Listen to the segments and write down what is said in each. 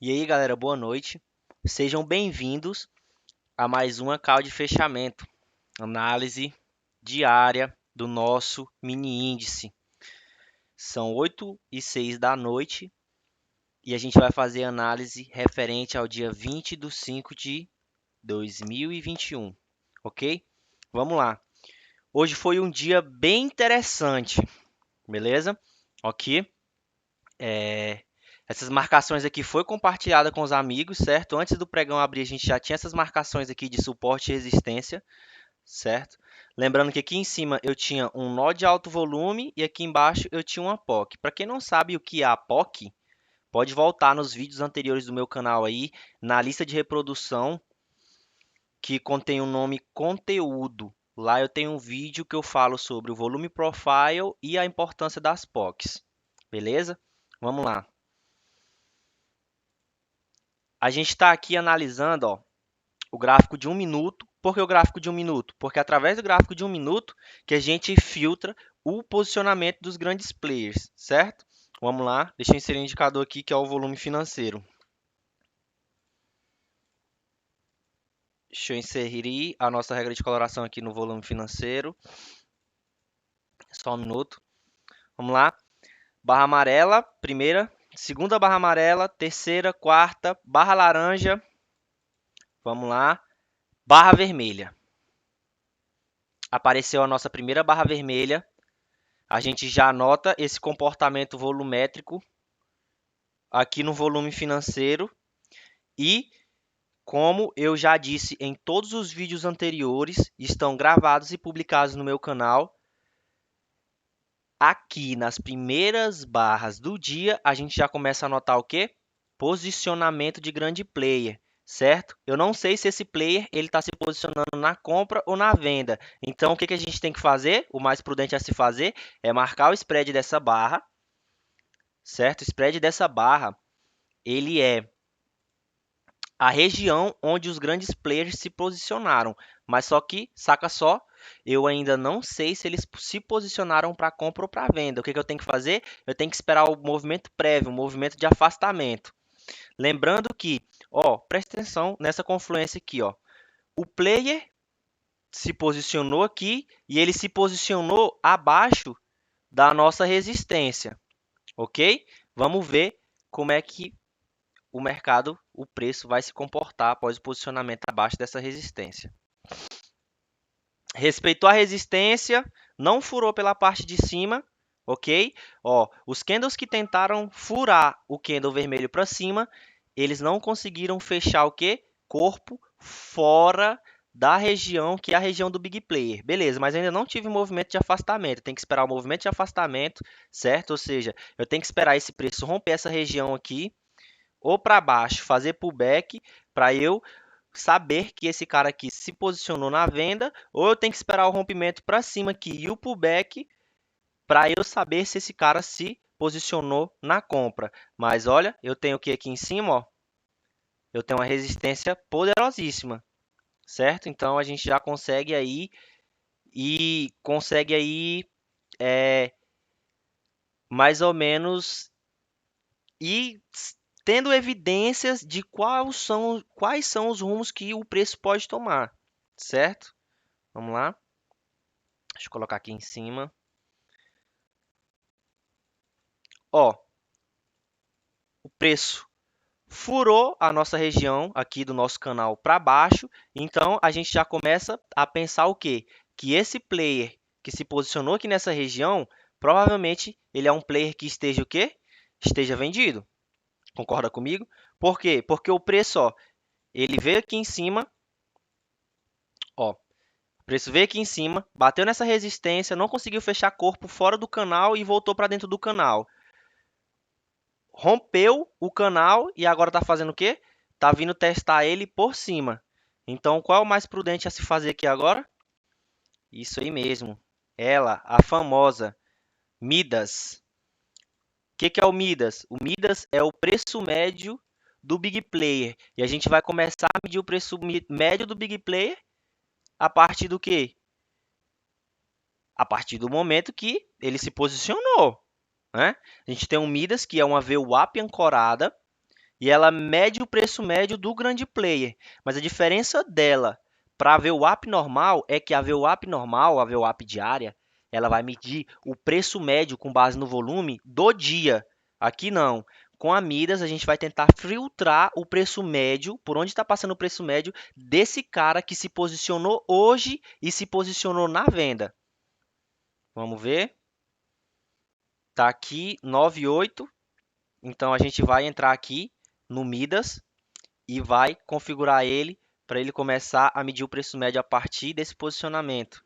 E aí, galera, boa noite. Sejam bem-vindos a mais uma call de fechamento, análise diária do nosso mini índice. São 8h06 da noite e a gente vai fazer análise referente ao dia 20 de 5 de 2021, ok? Vamos lá. Hoje foi um dia bem interessante, beleza? Ok? Essas marcações aqui foi compartilhada com os amigos, certo? Antes do pregão abrir, a gente já tinha essas marcações aqui de suporte e resistência, certo? Lembrando que aqui em cima eu tinha um nó de alto volume e aqui embaixo eu tinha uma POC. Para quem não sabe o que é a POC, pode voltar nos vídeos anteriores do meu canal aí, na lista de reprodução que contém o nome conteúdo. Lá eu tenho um vídeo que eu falo sobre o volume profile e a importância das POCs, beleza? Vamos lá. A gente está aqui analisando, ó, o gráfico de 1 minuto. Por que o gráfico de 1 minuto? Porque é através do gráfico de 1 minuto que a gente filtra o posicionamento dos grandes players, certo? Vamos lá, deixa eu inserir um indicador aqui que é o volume financeiro. Deixa eu inserir a nossa regra de coloração aqui no volume financeiro. Só 1 minuto. Vamos lá. Barra amarela, primeira. Segunda barra amarela, terceira, quarta. Barra laranja. Vamos lá. Barra vermelha. Apareceu a nossa primeira barra vermelha. A gente já nota esse comportamento volumétrico aqui no volume financeiro e, como eu já disse em todos os vídeos anteriores, estão gravados e publicados no meu canal. Aqui nas primeiras barras do dia, a gente já começa a notar o quê? Posicionamento de grande player, certo? Eu não sei se esse player ele está se posicionando na compra ou na venda. Então, o que a gente tem que fazer? O mais prudente a se fazer é marcar o spread dessa barra, certo? O spread dessa barra, ele é a região onde os grandes players se posicionaram. Mas só que, saca só, eu ainda não sei se eles se posicionaram para compra ou para venda. O que eu tenho que fazer? Eu tenho que esperar o movimento prévio, o movimento de afastamento. Lembrando que, ó, presta atenção nessa confluência aqui, ó. O player se posicionou aqui e ele se posicionou abaixo da nossa resistência, ok? Vamos ver como é que o mercado, o preço vai se comportar após o posicionamento abaixo dessa resistência. Respeitou a resistência, não furou pela parte de cima, ok? Ó, os candles que tentaram furar o candle vermelho para cima, eles não conseguiram fechar o quê? Corpo fora da região que é a região do big player. Beleza, mas ainda não tive movimento de afastamento. Tem que esperar o movimento de afastamento, certo? Ou seja, eu tenho que esperar esse preço romper essa região aqui ou para baixo, fazer pullback para eu saber que esse cara aqui se posicionou na venda, ou eu tenho que esperar o rompimento para cima aqui e o pullback para eu saber se esse cara se posicionou na compra. Mas olha, eu tenho o que aqui em cima, ó? Eu tenho uma resistência poderosíssima, certo? Então a gente já consegue aí mais ou menos ir tendo evidências de quais são os rumos que o preço pode tomar, certo? Vamos lá. Deixa eu colocar aqui em cima. Ó, o preço furou a nossa região aqui do nosso canal para baixo, então a gente já começa a pensar o quê? Que esse player que se posicionou aqui nessa região, provavelmente ele é um player que esteja o quê? Esteja vendido. Concorda comigo? Por quê? Porque o preço, ó, ele veio aqui em cima, ó, o preço veio aqui em cima, bateu nessa resistência, não conseguiu fechar corpo fora do canal e voltou para dentro do canal. Rompeu o canal e agora está fazendo o quê? Está vindo testar ele por cima. Então, qual é o mais prudente a se fazer aqui agora? Isso aí mesmo. Ela, a famosa Midas. O que é o Midas? O Midas é o preço médio do Big Player. E a gente vai começar a medir o preço médio do Big Player a partir do quê? A partir do momento que ele se posicionou, né? A gente tem um Midas, que é uma VWAP ancorada, e ela mede o preço médio do grande player. Mas a diferença dela para a VWAP normal é que a VWAP normal, a VWAP diária, ela vai medir o preço médio com base no volume do dia. Aqui não. Com a Midas, a gente vai tentar filtrar o preço médio, por onde está passando o preço médio desse cara que se posicionou hoje e se posicionou na venda. Vamos ver. Está aqui 98. Então, a gente vai entrar aqui no Midas e vai configurar ele para ele começar a medir o preço médio a partir desse posicionamento.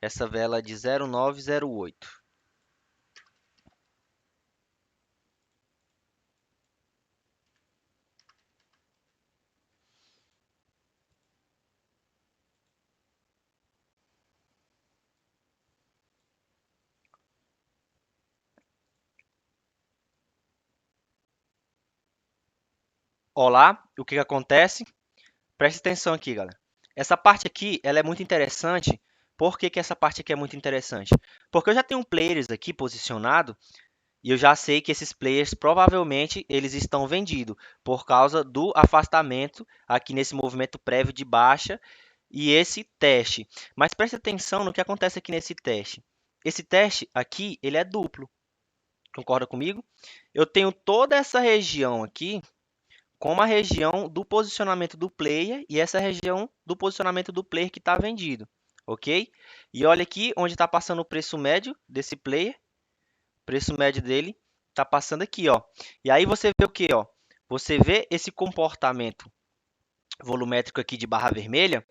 Essa vela de 0908. Olá, o que acontece? Preste atenção aqui, galera. Essa parte aqui, ela é muito interessante. Por que essa parte aqui é muito interessante? Porque eu já tenho players aqui posicionado e eu já sei que esses players provavelmente eles estão vendidos por causa do afastamento aqui nesse movimento prévio de baixa e esse teste. Mas preste atenção no que acontece aqui nesse teste. Esse teste aqui, ele é duplo. Concorda comigo? Eu tenho toda essa região aqui como a região do posicionamento do player e essa região do posicionamento do player que está vendido, ok? E olha aqui onde está passando o preço médio desse player, o preço médio dele está passando aqui, ó. E aí você vê o que, ó? Você vê esse comportamento volumétrico aqui de barra vermelha,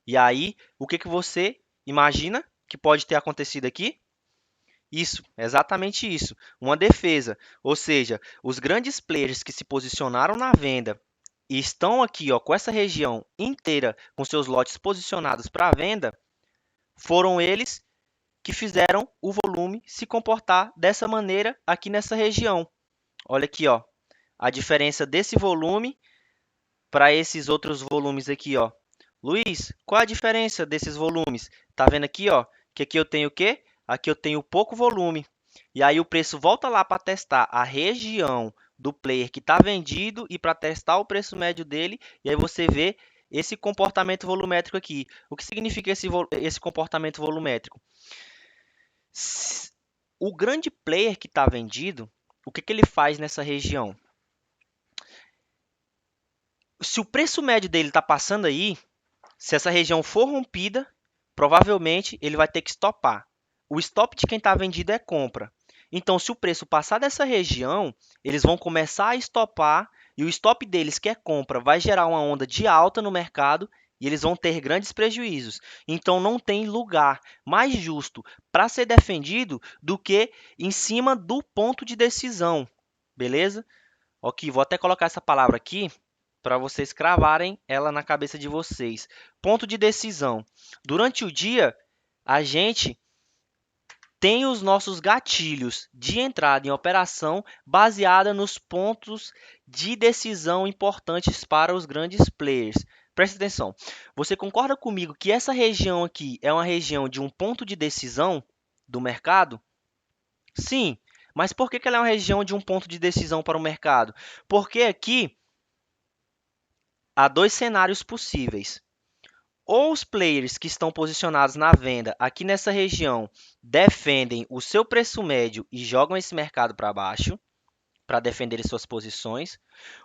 e aí o que você imagina que pode ter acontecido aqui? Isso, exatamente isso, uma defesa, ou seja, os grandes players que se posicionaram na venda e estão aqui ó, com essa região inteira com seus lotes posicionados para venda, foram eles que fizeram o volume se comportar dessa maneira aqui nessa região. Olha aqui, ó, a diferença desse volume para esses outros volumes aqui, ó. Luiz, qual a diferença desses volumes? Tá vendo aqui, ó, que aqui eu tenho o quê? Aqui eu tenho pouco volume. E aí o preço volta lá para testar a região do player que está vendido e para testar o preço médio dele. E aí você vê esse comportamento volumétrico aqui. O que significa esse comportamento volumétrico? O grande player que está vendido, o que ele faz nessa região? Se o preço médio dele está passando aí, se essa região for rompida, provavelmente ele vai ter que stopar. O stop de quem está vendido é compra. Então, se o preço passar dessa região, eles vão começar a stopar e o stop deles, que é compra, vai gerar uma onda de alta no mercado e eles vão ter grandes prejuízos. Então, não tem lugar mais justo para ser defendido do que em cima do ponto de decisão. Beleza? Ok, vou até colocar essa palavra aqui para vocês cravarem ela na cabeça de vocês. Ponto de decisão. Durante o dia, a gente tem os nossos gatilhos de entrada em operação baseada nos pontos de decisão importantes para os grandes players. Preste atenção. Você concorda comigo que essa região aqui é uma região de um ponto de decisão do mercado? Sim. Mas por que ela é uma região de um ponto de decisão para o mercado? Porque aqui há dois cenários possíveis. Ou os players que estão posicionados na venda aqui nessa região defendem o seu preço médio e jogam esse mercado para baixo para defender suas posições,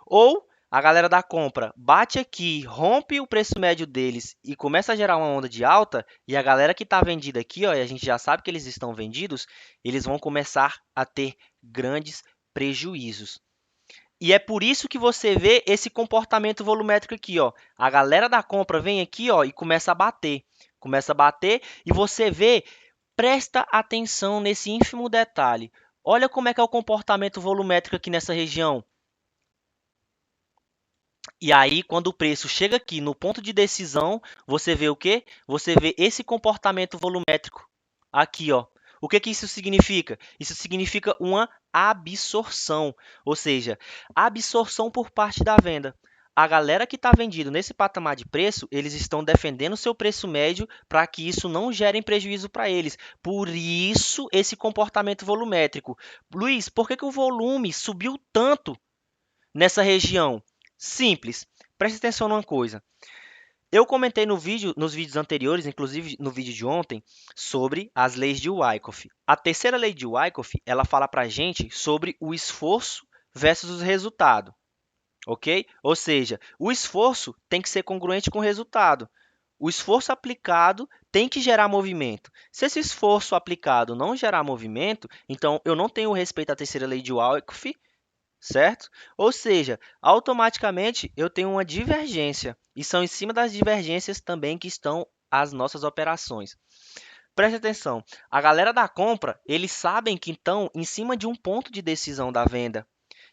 ou a galera da compra bate aqui, rompe o preço médio deles e começa a gerar uma onda de alta, e a galera que está vendida aqui, ó, e a gente já sabe que eles estão vendidos, eles vão começar a ter grandes prejuízos. E é por isso que você vê esse comportamento volumétrico aqui, ó. A galera da compra vem aqui, ó, e começa a bater. Começa a bater e você vê, presta atenção nesse ínfimo detalhe. Olha como é que é o comportamento volumétrico aqui nessa região. E aí, quando o preço chega aqui no ponto de decisão, você vê o quê? Você vê esse comportamento volumétrico aqui, ó. O que isso significa? Isso significa uma absorção, ou seja, absorção por parte da venda. A galera que está vendido nesse patamar de preço, eles estão defendendo o seu preço médio para que isso não gere prejuízo para eles. Por isso, esse comportamento volumétrico. Luiz, por que o volume subiu tanto nessa região? Simples. Preste atenção numa coisa. Eu comentei nos vídeos anteriores, inclusive no vídeo de ontem, sobre as leis de Wyckoff. A terceira lei de Wyckoff, ela fala para a gente sobre o esforço versus o resultado, ok? Ou seja, o esforço tem que ser congruente com o resultado. O esforço aplicado tem que gerar movimento. Se esse esforço aplicado não gerar movimento, então eu não tenho respeito à terceira lei de Wyckoff, certo? Ou seja, automaticamente eu tenho uma divergência, e são em cima das divergências também que estão as nossas operações. Preste atenção, a galera da compra, eles sabem que estão em cima de um ponto de decisão da venda.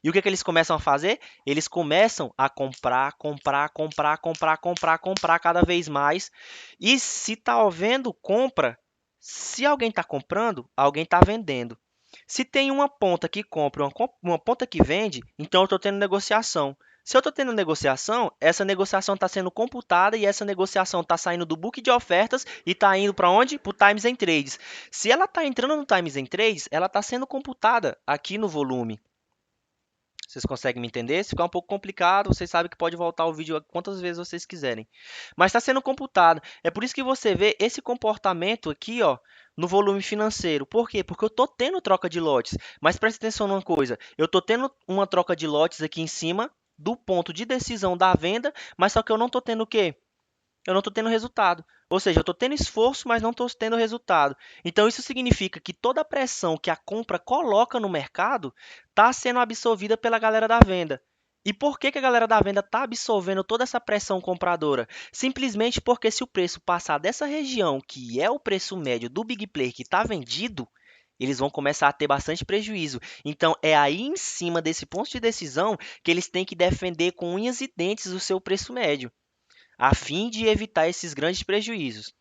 E o que eles começam a fazer? Eles começam a comprar, comprar, comprar, comprar, comprar, comprar cada vez mais. E se está havendo compra, se alguém está comprando, alguém está vendendo. Se tem uma ponta que compra e uma ponta que vende, então eu estou tendo negociação. Se eu estou tendo negociação, essa negociação está sendo computada e essa negociação está saindo do book de ofertas e está indo para onde? Para o Times and Trades. Se ela está entrando no Times and Trades, ela está sendo computada aqui no volume. Vocês conseguem me entender? Se ficar um pouco complicado, vocês sabem que pode voltar o vídeo quantas vezes vocês quiserem. Mas está sendo computado. É por isso que você vê esse comportamento aqui, ó, no volume financeiro. Por quê? Porque eu estou tendo troca de lotes. Mas preste atenção numa coisa. Eu estou tendo uma troca de lotes aqui em cima do ponto de decisão da venda, mas só que eu não estou tendo o quê? Eu não estou tendo resultado. Ou seja, eu estou tendo esforço, mas não estou tendo resultado. Então, isso significa que toda a pressão que a compra coloca no mercado está sendo absorvida pela galera da venda. E por que a galera da venda está absorvendo toda essa pressão compradora? Simplesmente porque se o preço passar dessa região, que é o preço médio do Big Player que está vendido, eles vão começar a ter bastante prejuízo. Então, é aí em cima desse ponto de decisão que eles têm que defender com unhas e dentes o seu preço médio a fim de evitar esses grandes prejuízos,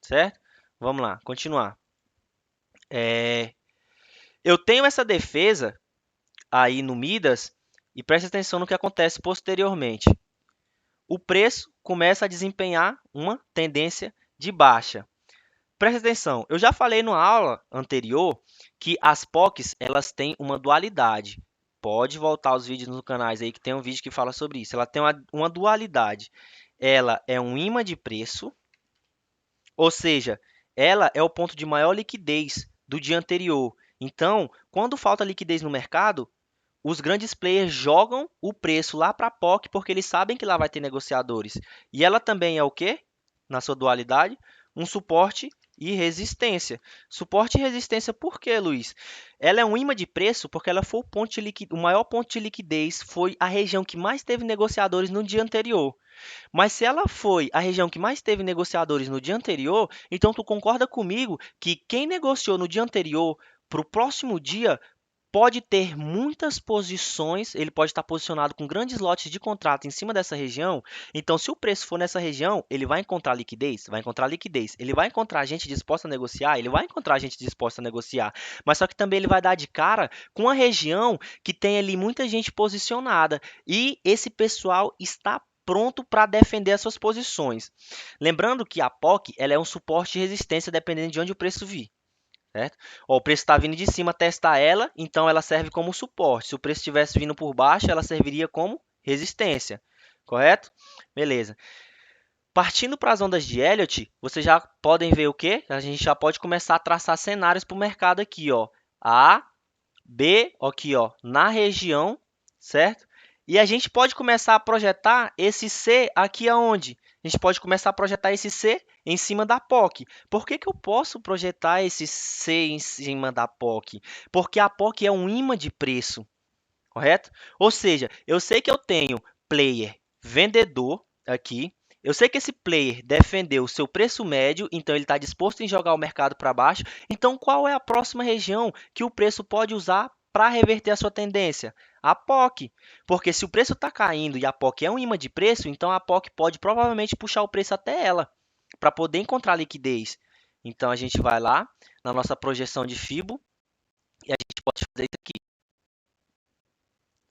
certo? Vamos lá, continuar. Eu tenho essa defesa aí no Midas e preste atenção no que acontece posteriormente. O preço começa a desempenhar uma tendência de baixa. Preste atenção, eu já falei na aula anterior que as POCs elas têm uma dualidade. Pode voltar os vídeos nos canais aí que tem um vídeo que fala sobre isso. Ela tem uma dualidade. Ela é um imã de preço, ou seja, ela é o ponto de maior liquidez do dia anterior. Então, quando falta liquidez no mercado, os grandes players jogam o preço lá para a POC porque eles sabem que lá vai ter negociadores. E ela também é o quê? Na sua dualidade, um suporte e resistência. Suporte e resistência por quê, Luiz? Ela é um imã de preço porque ela foi o maior ponto de liquidez, foi a região que mais teve negociadores no dia anterior. Mas se ela foi a região que mais teve negociadores no dia anterior, então tu concorda comigo que quem negociou no dia anterior para o próximo dia pode ter muitas posições, ele pode estar posicionado com grandes lotes de contrato em cima dessa região. Então, se o preço for nessa região, ele vai encontrar liquidez? Vai encontrar liquidez. Ele vai encontrar gente disposta a negociar? Ele vai encontrar gente disposta a negociar. Mas só que também ele vai dar de cara com a região que tem ali muita gente posicionada. E esse pessoal está pronto para defender as suas posições. Lembrando que a POC ela é um suporte e resistência dependendo de onde o preço vir. Certo? Ó, o preço está vindo de cima, testar ela, então ela serve como suporte. Se o preço estivesse vindo por baixo, ela serviria como resistência. Correto? Beleza. Partindo para as ondas de Elliott, vocês já podem ver o quê? A gente já pode começar a traçar cenários para o mercado aqui. Ó. A, B, aqui ó, na região, certo? E a gente pode começar a projetar esse C aqui aonde? A gente pode começar a projetar esse C em cima da POC. Por que eu posso projetar esse C em cima da POC? Porque a POC é um imã de preço, correto? Ou seja, eu sei que eu tenho player vendedor aqui, eu sei que esse player defendeu o seu preço médio, então ele está disposto em jogar o mercado para baixo. Então, qual é a próxima região que o preço pode usar para reverter a sua tendência? A POC. Porque se o preço está caindo e a POC é um imã de preço, então a POC pode provavelmente puxar o preço até ela, para poder encontrar liquidez. Então, a gente vai lá na nossa projeção de FIBO e a gente pode fazer isso aqui,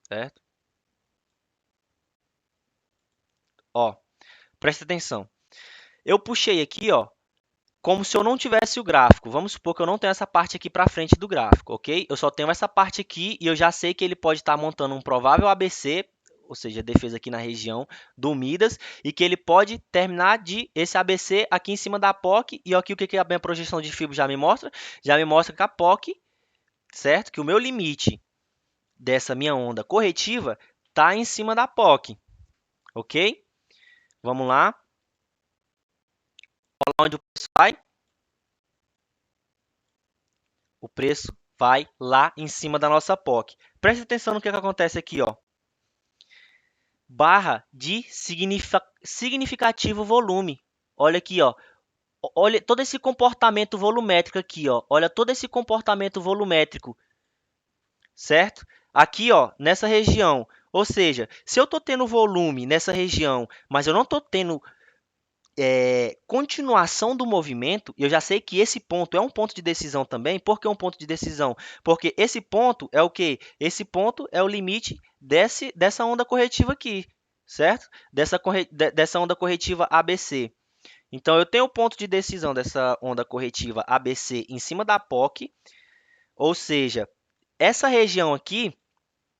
certo? Ó, presta atenção. Eu puxei aqui, ó, como se eu não tivesse o gráfico. Vamos supor que eu não tenho essa parte aqui para frente do gráfico, ok? Eu só tenho essa parte aqui e eu já sei que ele pode estar montando um provável ABC, ou seja, defesa aqui na região do Midas, e que ele pode terminar de esse ABC aqui em cima da POC. E aqui o que a minha projeção de fibra já me mostra? Já me mostra que a POC, certo? Que o meu limite dessa minha onda corretiva está em cima da POC, ok? Vamos lá. Olha onde o preço vai. O preço vai lá em cima da nossa POC. Preste atenção no que acontece aqui, ó. Barra de significativo volume. Olha aqui, ó. Olha todo esse comportamento volumétrico aqui, ó. Olha todo esse comportamento volumétrico, certo? Aqui, ó, nessa região. Ou seja, se eu estou tendo volume nessa região, mas eu não estou tendo continuação do movimento, eu já sei que esse ponto é um ponto de decisão também. Por que um ponto de decisão? Porque esse ponto é o quê? Esse ponto é o limite dessa onda corretiva aqui, certo? Dessa onda corretiva ABC. Então, eu tenho o ponto de decisão dessa onda corretiva ABC em cima da POC, ou seja, essa região aqui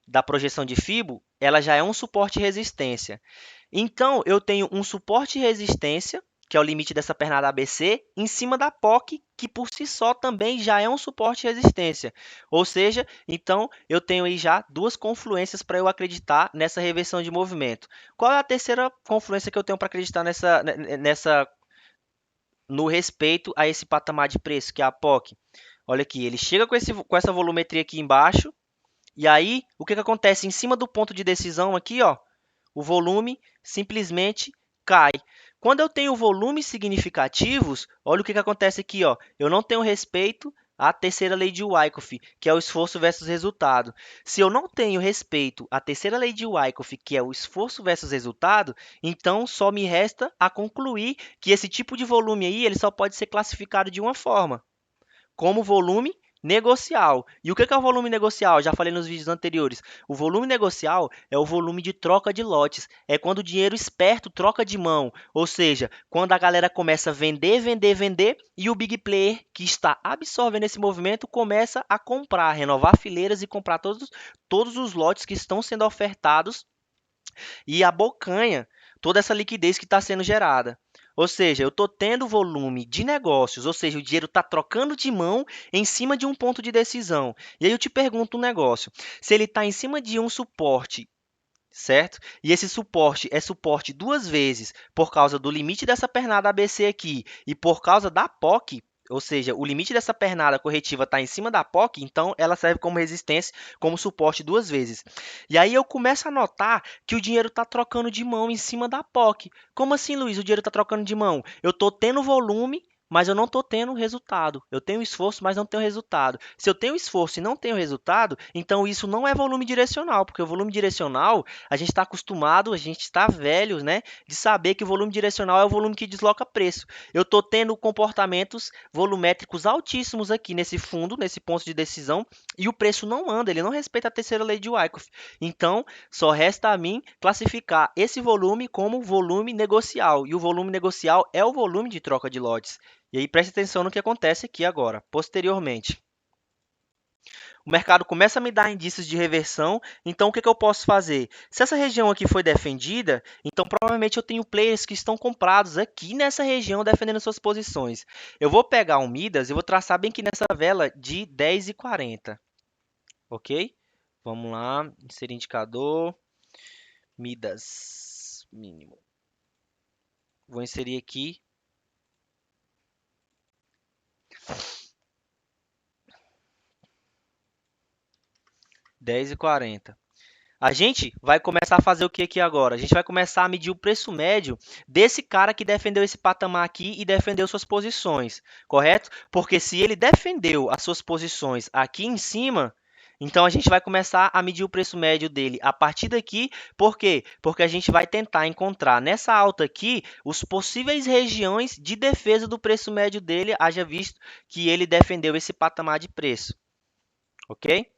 da projeção de Fibo, ela já é um suporte e resistência. Então, eu tenho um suporte e resistência, que é o limite dessa pernada ABC, em cima da POC, que por si só também já é um suporte e resistência. Ou seja, então eu tenho aí já duas confluências para eu acreditar nessa reversão de movimento. Qual é a terceira confluência que eu tenho para acreditar no respeito a esse patamar de preço, que é a POC? Olha aqui, ele chega com essa volumetria aqui embaixo, e aí o que acontece em cima do ponto de decisão aqui, ó? O volume simplesmente cai. Quando eu tenho volumes significativos, olha o que acontece aqui, ó. Eu não tenho respeito à terceira lei de Wyckoff, que é o esforço versus resultado. Se eu não tenho respeito à terceira lei de Wyckoff, que é o esforço versus resultado, então só me resta a concluir que esse tipo de volume aí ele só pode ser classificado de uma forma, como volume negocial. E o que é o volume negocial? Já falei nos vídeos anteriores. O volume negocial é o volume de troca de lotes. É quando o dinheiro esperto troca de mão. Ou seja, quando a galera começa a vender, vender, vender e o big player que está absorvendo esse movimento começa a comprar, renovar fileiras e comprar todos os lotes que estão sendo ofertados e abocanha toda essa liquidez que está sendo gerada. Ou seja, eu estou tendo volume de negócios, ou seja, o dinheiro está trocando de mão em cima de um ponto de decisão. E aí eu te pergunto um negócio, se ele está em cima de um suporte, certo? E esse suporte é suporte duas vezes por causa do limite dessa pernada ABC aqui e por causa da POC, ou seja, o limite dessa pernada corretiva está em cima da POC, então ela serve como resistência, como suporte duas vezes. E aí eu começo a notar que o dinheiro está trocando de mão em cima da POC. Como assim, Luiz? O dinheiro está trocando de mão? Eu estou tendo volume, mas eu não estou tendo resultado. Eu tenho esforço, mas não tenho resultado. Se eu tenho esforço e não tenho resultado, então isso não é volume direcional, porque o volume direcional, a gente está acostumado, a gente está velho, né, de saber que o volume direcional é o volume que desloca preço. Eu estou tendo comportamentos volumétricos altíssimos aqui nesse fundo, nesse ponto de decisão, e o preço não anda, ele não respeita a terceira lei de Wyckoff. Então, só resta a mim classificar esse volume como volume negocial, e o volume negocial é o volume de troca de lotes. E aí preste atenção no que acontece aqui agora, posteriormente. O mercado começa a me dar indícios de reversão, então o que eu posso fazer? Se essa região aqui foi defendida, então provavelmente eu tenho players que estão comprados aqui nessa região defendendo suas posições. Eu vou pegar um Midas e vou traçar bem aqui nessa vela de 10,40, ok? Vamos lá, inserir indicador, Midas mínimo. Vou inserir aqui 10,40. A gente vai começar a fazer o que aqui agora? A gente vai começar a medir o preço médio desse cara que defendeu esse patamar aqui e defendeu suas posições, correto? Porque se ele defendeu as suas posições aqui em cima, então a gente vai começar a medir o preço médio dele a partir daqui. Por quê? Porque a gente vai tentar encontrar nessa alta aqui os possíveis regiões de defesa do preço médio dele, haja visto que ele defendeu esse patamar de preço, ok?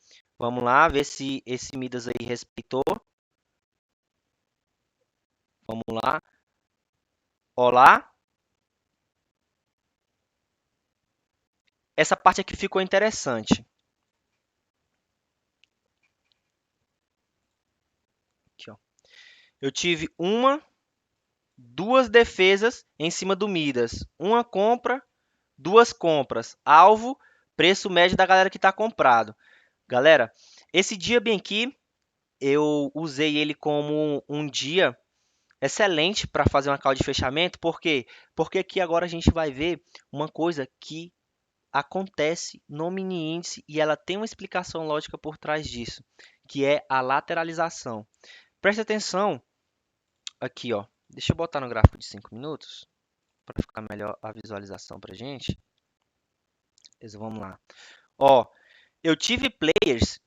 Vamos lá, ver se esse Midas aí respeitou. Vamos lá. Olá. essa parte aqui ficou interessante. Aqui, ó. Eu tive duas defesas em cima do Midas. Uma compra, duas compras. Alvo, preço médio da galera que está comprado. Galera, esse dia bem aqui, eu usei ele como um dia excelente para fazer uma call de fechamento. Por quê? Porque aqui agora a gente vai ver uma coisa que acontece no mini índice e ela tem uma explicação lógica por trás disso, que é a lateralização. Preste atenção aqui, ó. Deixa eu botar no gráfico de 5 minutos para ficar melhor a visualização para gente. Beleza, vamos lá. Ó, eu tive players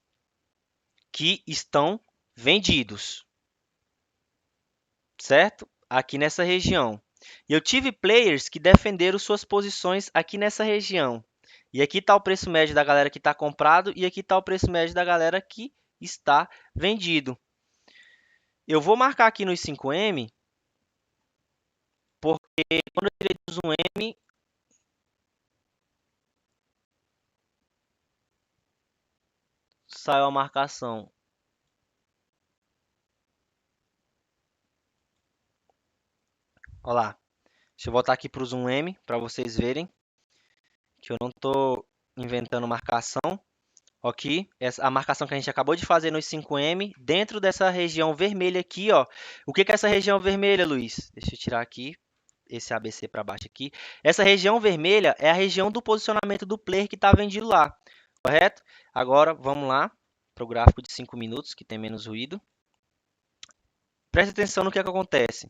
que estão vendidos, certo? Aqui nessa região. E eu tive players que defenderam suas posições aqui nessa região. E aqui está o preço médio da galera que está comprado e aqui está o preço médio da galera que está vendido. Eu vou marcar aqui nos 5M, porque quando eu tirei do Zoom M, saiu a marcação. Olha lá. Deixa eu voltar aqui para o Zoom M para vocês verem que eu não estou inventando marcação. Aqui, a marcação que a gente acabou de fazer nos 5M, dentro dessa região vermelha aqui, ó. O que é essa região vermelha, Luiz? Deixa eu tirar aqui esse ABC para baixo aqui. Essa região vermelha é a região do posicionamento do player que está vendido lá, correto? Agora, vamos lá para o gráfico de 5 minutos, que tem menos ruído. Preste atenção no que acontece.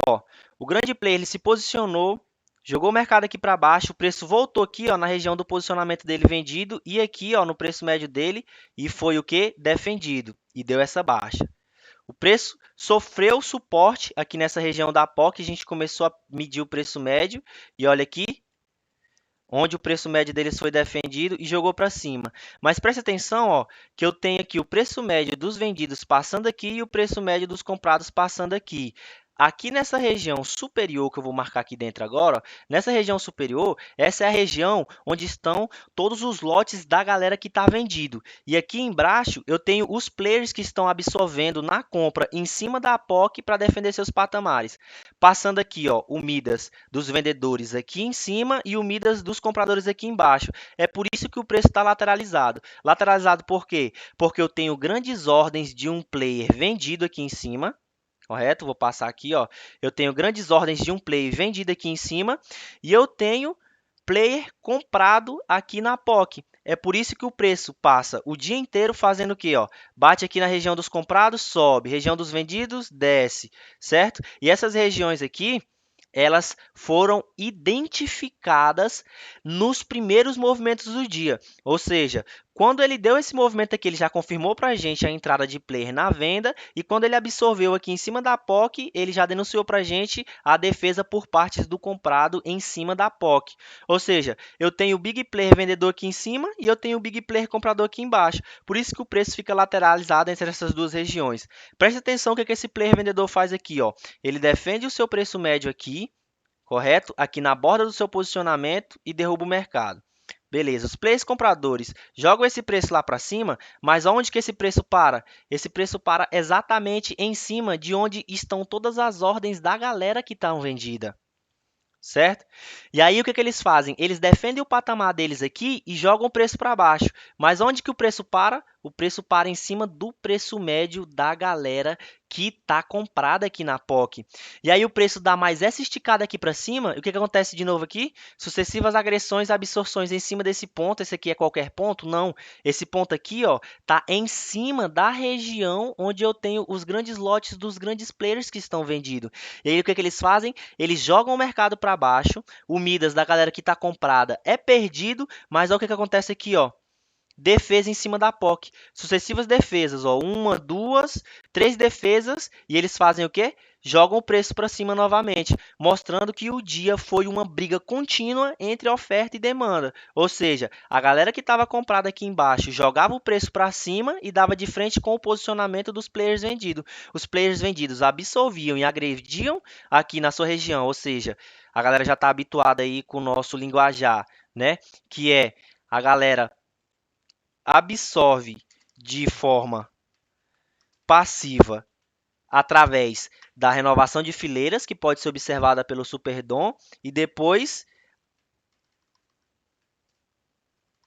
Ó, o grande player ele se posicionou, jogou o mercado aqui para baixo, o preço voltou aqui, ó, na região do posicionamento dele vendido e aqui, ó, no preço médio dele e foi o que? Defendido e deu essa baixa. O preço sofreu suporte aqui nessa região da POC, a gente começou a medir o preço médio e olha aqui, onde o preço médio deles foi defendido e jogou para cima. Mas preste atenção, ó, que eu tenho aqui o preço médio dos vendidos passando aqui e o preço médio dos comprados passando aqui. Aqui nessa região superior, que eu vou marcar aqui dentro agora, ó, nessa região superior, essa é a região onde estão todos os lotes da galera que está vendido. E aqui embaixo eu tenho os players que estão absorvendo na compra em cima da POC para defender seus patamares. Passando aqui, ó, o Midas dos vendedores aqui em cima e o Midas dos compradores aqui embaixo. É por isso que o preço está lateralizado. Lateralizado por quê? Porque eu tenho grandes ordens de um player vendido aqui em cima, correto? Vou passar aqui, ó. Eu tenho grandes ordens de um player vendido aqui em cima e eu tenho player comprado aqui na POC. É por isso que o preço passa o dia inteiro fazendo o quê? Ó? Bate aqui na região dos comprados, sobe. Região dos vendidos, desce, certo? E essas regiões aqui, elas foram identificadas nos primeiros movimentos do dia. Ou seja, quando ele deu esse movimento aqui, ele já confirmou para a gente a entrada de player na venda. E quando ele absorveu aqui em cima da POC, ele já denunciou para a gente a defesa por partes do comprado em cima da POC. Ou seja, eu tenho o big player vendedor aqui em cima e eu tenho o big player comprador aqui embaixo. Por isso que o preço fica lateralizado entre essas duas regiões. Preste atenção no que esse player vendedor faz aqui. Ó. Ele defende o seu preço médio aqui, correto? Aqui na borda do seu posicionamento e derruba o mercado. Beleza, os players compradores jogam esse preço lá para cima, mas onde que esse preço para? Esse preço para exatamente em cima de onde estão todas as ordens da galera que estão vendida. Certo? E aí o que eles fazem? Eles defendem o patamar deles aqui e jogam o preço para baixo. Mas onde que o preço para? O preço para em cima do preço médio da galera que está comprada aqui na POC. E aí o preço dá mais essa esticada aqui para cima. E o que acontece de novo aqui? Sucessivas agressões, absorções em cima desse ponto. Esse aqui é qualquer ponto? Não. Esse ponto aqui está em cima da região onde eu tenho os grandes lotes dos grandes players que estão vendidos. E aí o que eles fazem? Eles jogam o mercado para baixo. O Midas da galera que está comprada é perdido. Mas olha o que acontece aqui, ó. Defesa em cima da POC. Sucessivas defesas, ó, uma, duas, três defesas e eles fazem o quê? Jogam o preço para cima novamente, mostrando que o dia foi uma briga contínua entre oferta e demanda. Ou seja, a galera que estava comprada aqui embaixo jogava o preço para cima e dava de frente com o posicionamento dos players vendidos. Os players vendidos absorviam e agrediam aqui na sua região, ou seja, a galera já está habituada aí com o nosso linguajar. né? Que é a galera absorve de forma passiva através da renovação de fileiras, que pode ser observada pelo Superdom, e depois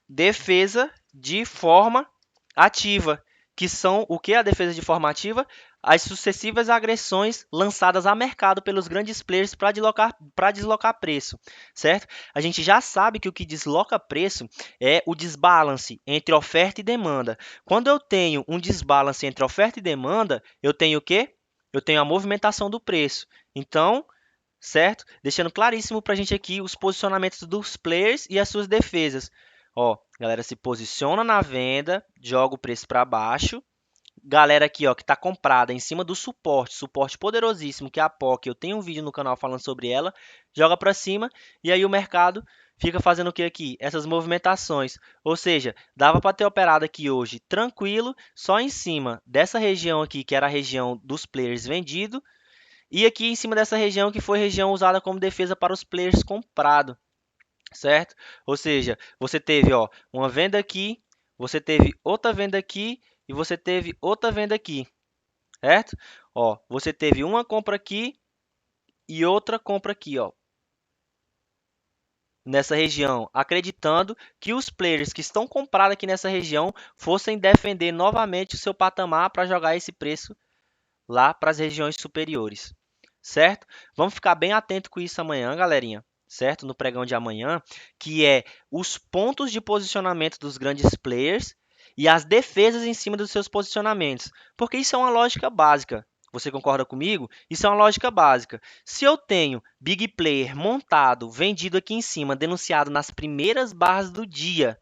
defesa de forma ativa, que são o que a defesa de forma ativa? As sucessivas agressões lançadas a mercado pelos grandes players para deslocar preço, certo? A gente já sabe que o que desloca preço é o desbalance entre oferta e demanda. Quando eu tenho um desbalance entre oferta e demanda, eu tenho o quê? Eu tenho a movimentação do preço. Então, certo? Deixando claríssimo para a gente aqui os posicionamentos dos players e as suas defesas. Ó, galera se posiciona na venda, joga o preço para baixo. Galera aqui, ó, que está comprada em cima do suporte poderosíssimo que é a POC, eu tenho um vídeo no canal falando sobre ela, joga para cima e aí o mercado fica fazendo o que aqui? Essas movimentações. Ou seja, dava para ter operado aqui hoje tranquilo, só em cima dessa região aqui, que era a região dos players vendidos, e aqui em cima dessa região que foi região usada como defesa para os players comprados, certo? Ou seja, você teve ó, uma venda aqui, você teve outra venda aqui e você teve outra venda aqui, certo? Ó, você teve uma compra aqui e outra compra aqui, ó, nessa região, acreditando que os players que estão comprados aqui nessa região fossem defender novamente o seu patamar para jogar esse preço lá para as regiões superiores, certo? Vamos ficar bem atento com isso amanhã, galerinha, certo? No pregão de amanhã, que é os pontos de posicionamento dos grandes players e as defesas em cima dos seus posicionamentos, porque isso é uma lógica básica. Você concorda comigo? Isso é uma lógica básica. Se eu tenho big player montado, vendido aqui em cima, denunciado nas primeiras barras do dia,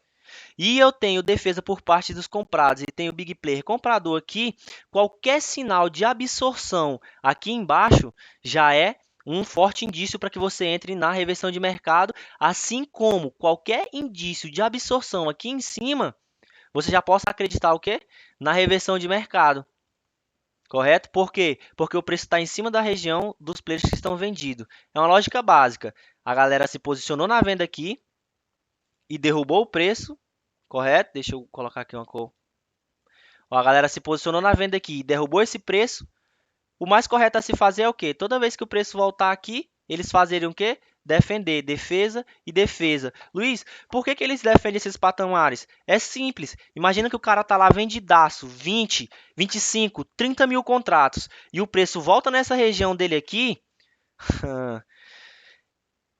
e eu tenho defesa por parte dos comprados e tenho big player comprador aqui, qualquer sinal de absorção aqui embaixo já é um forte indício para que você entre na reversão de mercado, assim como qualquer indício de absorção aqui em cima, você já possa acreditar o quê? Na reversão de mercado. Correto? Por quê? Porque o preço está em cima da região dos players que estão vendidos. É uma lógica básica. A galera se posicionou na venda aqui e derrubou o preço, correto? Deixa eu colocar aqui uma cor. Ó, a galera se posicionou na venda aqui e derrubou esse preço. O mais correto a se fazer é o quê? Toda vez que o preço voltar aqui, eles fazerem o quê? Defender, defesa e defesa. Luiz, por que eles defendem esses patamares? É simples. Imagina que o cara tá lá vendidaço, 20, 25, 30 mil contratos, e o preço volta nessa região dele aqui,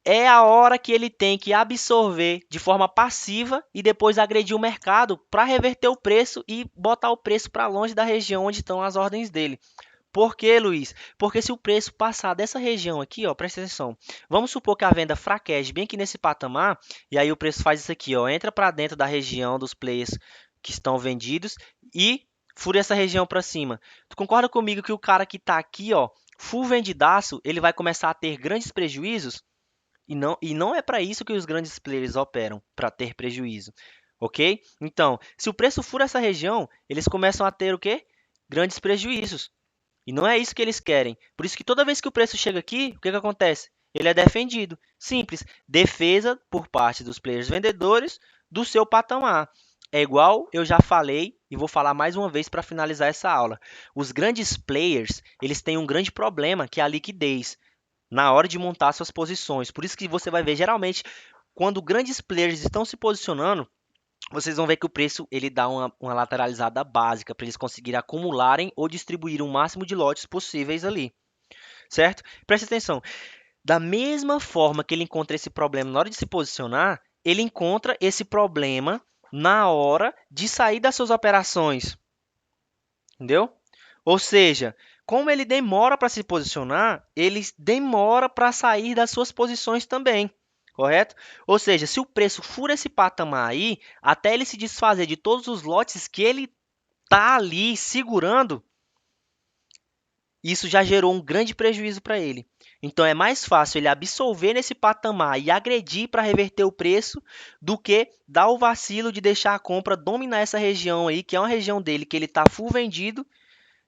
é a hora que ele tem que absorver de forma passiva e depois agredir o mercado para reverter o preço e botar o preço para longe da região onde estão as ordens dele. Por quê, Luiz? Porque se o preço passar dessa região aqui, ó, presta atenção. Vamos supor que a venda fraqueje bem aqui nesse patamar, e aí o preço faz isso aqui, ó, entra para dentro da região dos players que estão vendidos e fura essa região para cima. Tu concorda comigo que o cara que está aqui, ó, full vendidaço, ele vai começar a ter grandes prejuízos? E não é para isso que os grandes players operam, para ter prejuízo, ok? Então, se o preço fura essa região, eles começam a ter o quê? Grandes prejuízos. E não é isso que eles querem. Por isso que toda vez que o preço chega aqui, o que acontece? Ele é defendido. Simples. Defesa por parte dos players vendedores do seu patamar. É igual eu já falei e vou falar mais uma vez para finalizar essa aula. Os grandes players, eles têm um grande problema, que é a liquidez na hora de montar suas posições. Por isso que você vai ver, geralmente, quando grandes players estão se posicionando, vocês vão ver que o preço ele dá uma lateralizada básica para eles conseguirem acumularem ou distribuir o máximo de lotes possíveis ali, certo? Preste atenção. Da mesma forma que ele encontra esse problema na hora de se posicionar, ele encontra esse problema na hora de sair das suas operações, entendeu? Ou seja, como ele demora para se posicionar, ele demora para sair das suas posições também, correto? Ou seja, se o preço fura esse patamar aí, até ele se desfazer de todos os lotes que ele está ali segurando, isso já gerou um grande prejuízo para ele. Então é mais fácil ele absorver nesse patamar e agredir para reverter o preço do que dar o vacilo de deixar a compra dominar essa região aí, que é uma região dele que ele está full vendido,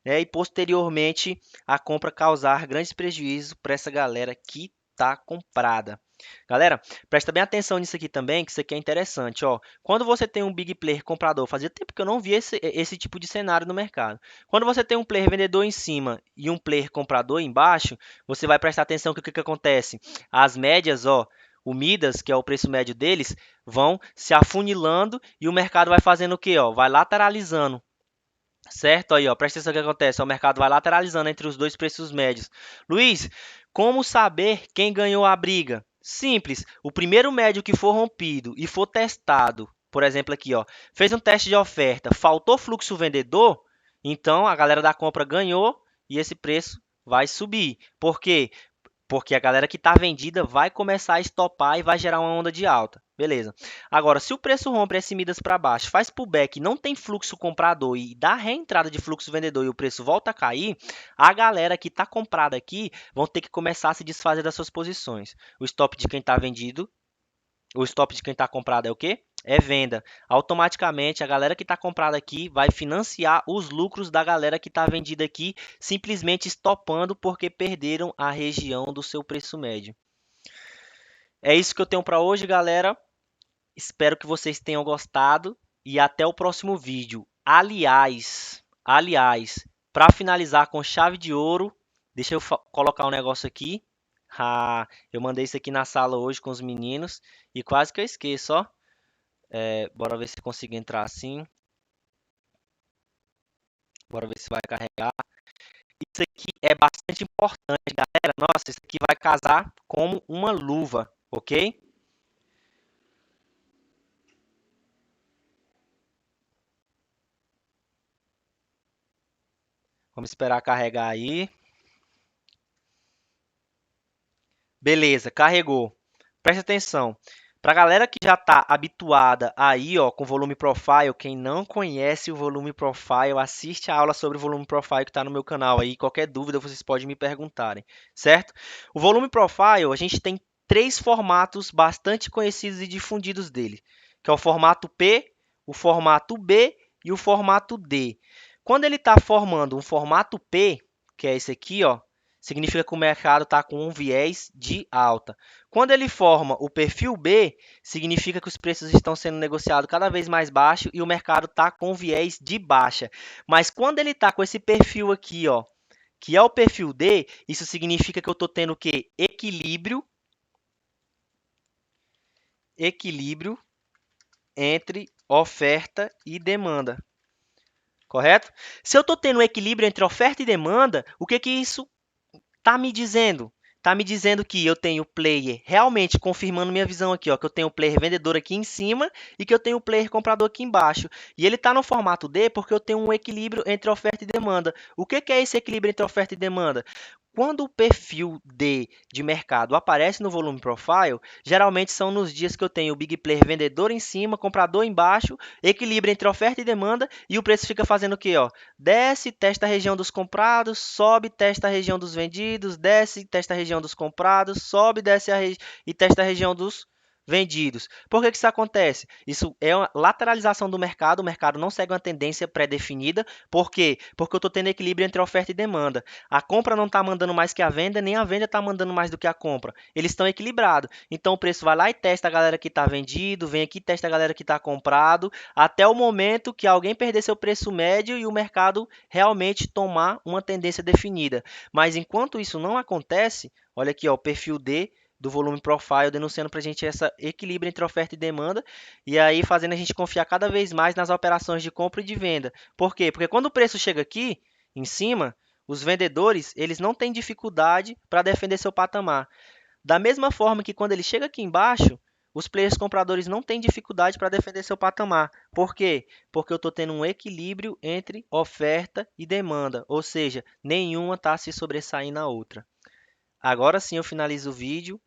né, e posteriormente a compra causar grandes prejuízos para essa galera que está comprada. Galera, presta bem atenção nisso aqui também, que isso aqui é interessante, ó. Quando você tem um big player comprador, fazia tempo que eu não vi esse tipo de cenário no mercado. Quando você tem um player vendedor em cima e um player comprador embaixo, você vai prestar atenção que o que que acontece? As médias, ó, o Midas, que é o preço médio deles, vão se afunilando e o mercado vai fazendo o quê, ó? Vai lateralizando. Certo? Aí, ó, presta atenção no que acontece. O mercado vai lateralizando entre os dois preços médios. Luiz, como saber quem ganhou a briga? Simples. O primeiro médio que for rompido e for testado, por exemplo, aqui, ó, fez um teste de oferta, faltou fluxo vendedor, então a galera da compra ganhou e esse preço vai subir. Por quê? Porque a galera que está vendida vai começar a estopar e vai gerar uma onda de alta. Beleza. Agora, se o preço rompe esse Midas para baixo, faz pullback, não tem fluxo comprador e dá reentrada de fluxo vendedor e o preço volta a cair, a galera que está comprada aqui vão ter que começar a se desfazer das suas posições. O stop de quem está vendido, o stop de quem está comprado é o quê? É venda. Automaticamente, a galera que está comprada aqui vai financiar os lucros da galera que está vendida aqui, simplesmente estopando porque perderam a região do seu preço médio. É isso que eu tenho para hoje, galera. Espero que vocês tenham gostado e até o próximo vídeo. Aliás, para finalizar com chave de ouro, deixa eu colocar um negócio aqui. Eu mandei isso aqui na sala hoje com os meninos e quase que eu esqueço, ó. Bora ver se consigo entrar assim. Bora ver se vai carregar. Isso aqui é bastante importante, galera. Nossa, isso aqui vai casar como uma luva, ok? Vamos esperar carregar aí. Beleza, carregou. Presta atenção. Para a galera que já está habituada aí, ó, com volume profile, quem não conhece o volume profile, assiste a aula sobre o volume profile que está no meu canal aí. Qualquer dúvida vocês podem me perguntarem, certo? O volume profile, a gente tem três formatos bastante conhecidos e difundidos dele, que é o formato P, o formato B e o formato D. Quando ele está formando um formato P, que é esse aqui, ó, significa que o mercado está com um viés de alta. Quando ele forma o perfil B, significa que os preços estão sendo negociados cada vez mais baixo e o mercado está com viés de baixa. Mas quando ele está com esse perfil aqui, ó, que é o perfil D, isso significa que eu estou tendo o quê? Equilíbrio entre oferta e demanda. Correto? Se eu estou tendo um equilíbrio entre oferta e demanda, o que, que isso está me dizendo? Está me dizendo que eu tenho player, realmente confirmando minha visão aqui, ó, que eu tenho player vendedor aqui em cima e que eu tenho player comprador aqui embaixo. E ele está no formato D porque eu tenho um equilíbrio entre oferta e demanda. O que é esse equilíbrio entre oferta e demanda? Quando o perfil D de mercado aparece no volume profile, geralmente são nos dias que eu tenho o big player vendedor em cima, comprador embaixo, equilíbrio entre oferta e demanda e o preço fica fazendo o quê? Ó? Desce, testa a região dos comprados, sobe, testa a região dos vendidos, desce, testa a região dos comprados, sobe, desce e testa a região dos vendidos. Por que isso acontece? Isso é uma lateralização do mercado, o mercado não segue uma tendência pré-definida. Por quê? Porque eu estou tendo equilíbrio entre oferta e demanda. A compra não está mandando mais que a venda, nem a venda está mandando mais do que a compra. Eles estão equilibrados. Então o preço vai lá e testa a galera que está vendido, vem aqui e testa a galera que está comprado, até o momento que alguém perder seu preço médio e o mercado realmente tomar uma tendência definida. Mas enquanto isso não acontece, olha aqui, ó, o perfil D do volume profile, denunciando para a gente esse equilíbrio entre oferta e demanda, e aí fazendo a gente confiar cada vez mais nas operações de compra e de venda. Por quê? Porque quando o preço chega aqui, em cima, os vendedores eles não têm dificuldade para defender seu patamar. Da mesma forma que quando ele chega aqui embaixo, os players compradores não têm dificuldade para defender seu patamar. Por quê? Porque eu estou tendo um equilíbrio entre oferta e demanda, ou seja, nenhuma está se sobressaindo na outra. Agora sim eu finalizo o vídeo.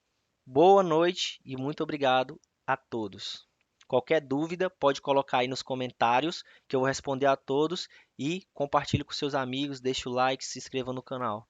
Boa noite e muito obrigado a todos. Qualquer dúvida, pode colocar aí nos comentários que eu vou responder a todos e compartilhe com seus amigos, deixe o like, se inscreva no canal.